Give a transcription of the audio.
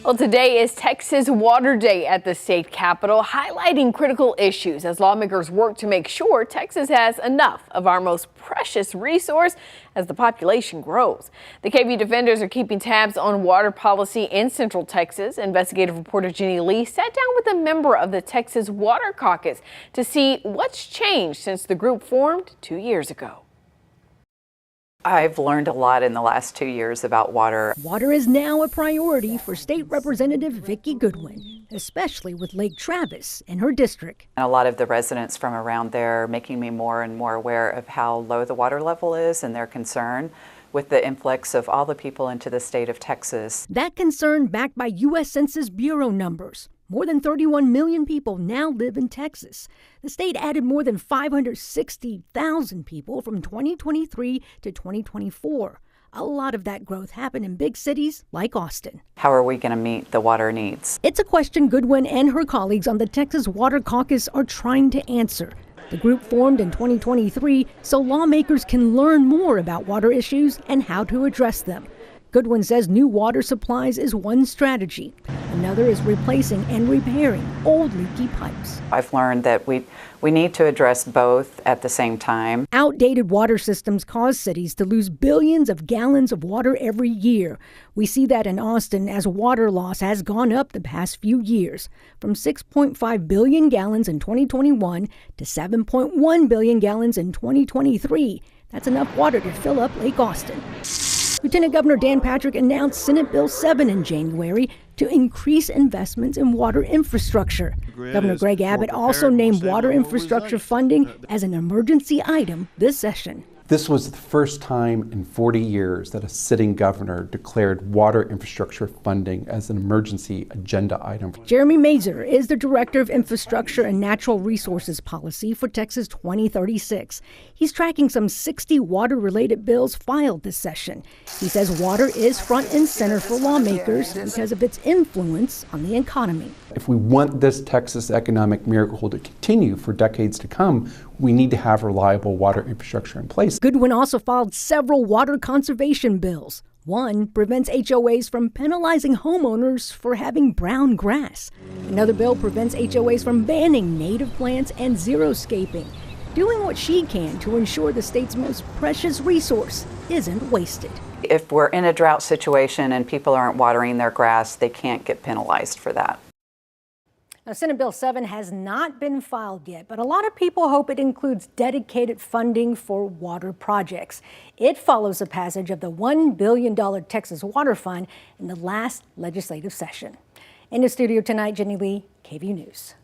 Well, today is Texas Water Day at the state capitol, highlighting critical issues as lawmakers work to make sure Texas has enough of our most precious resource as the population grows. The KVUE Defenders are keeping tabs on water policy in Central Texas. Investigative reporter Jenny Lee sat down with a member of the Texas Water Caucus to see what's changed since the group formed 2 years ago. I've learned a lot in the last 2 years about water. Water is now a priority for State Representative Vicki Goodwin, especially with Lake Travis in her district. And a lot of the residents from around there making me more and more aware of how low the water level is and their concern with the influx of all the people into the state of Texas. That concern backed by U.S. Census Bureau numbers. More than 31 million people now live in Texas. The state added more than 560,000 people from 2023 to 2024. A lot of that growth happened in big cities like Austin. How are we going to meet the water needs? It's a question Goodwin and her colleagues on the Texas Water Caucus are trying to answer. The group formed in 2023 so lawmakers can learn more about water issues and how to address them. Goodwin says new water supplies is one strategy. Another is replacing and repairing old leaky pipes. I've learned that we need to address both at the same time. Outdated water systems cause cities to lose billions of gallons of water every year. We see that in Austin as water loss has gone up the past few years, from 6.5 billion gallons in 2021 to 7.1 billion gallons in 2023. That's enough water to fill up Lake Austin. Lieutenant Governor Dan Patrick announced Senate Bill 7 in January to increase investments in water infrastructure. Governor Greg Abbott also named water infrastructure funding as an emergency item this session. This was the first time in 40 years that a sitting governor declared water infrastructure funding as an emergency agenda item. Jeremy Mazer is the Director of Infrastructure and Natural Resources Policy for Texas 2036. He's tracking some 60 water-related bills filed this session. He says water is front and center for lawmakers because of its influence on the economy. If we want this Texas economic miracle to continue for decades to come, we need to have reliable water infrastructure in place. Goodwin also filed several water conservation bills. One prevents HOAs from penalizing homeowners for having brown grass. Another bill prevents HOAs from banning native plants and xeriscaping, doing what she can to ensure the state's most precious resource isn't wasted. If we're in a drought situation and people aren't watering their grass, they can't get penalized for that. Now, Senate Bill 7 has not been filed yet, but a lot of people hope it includes dedicated funding for water projects. It follows the passage of the $1 billion Texas Water Fund in the last legislative session. In the studio tonight, Jenny Lee, KVUE News.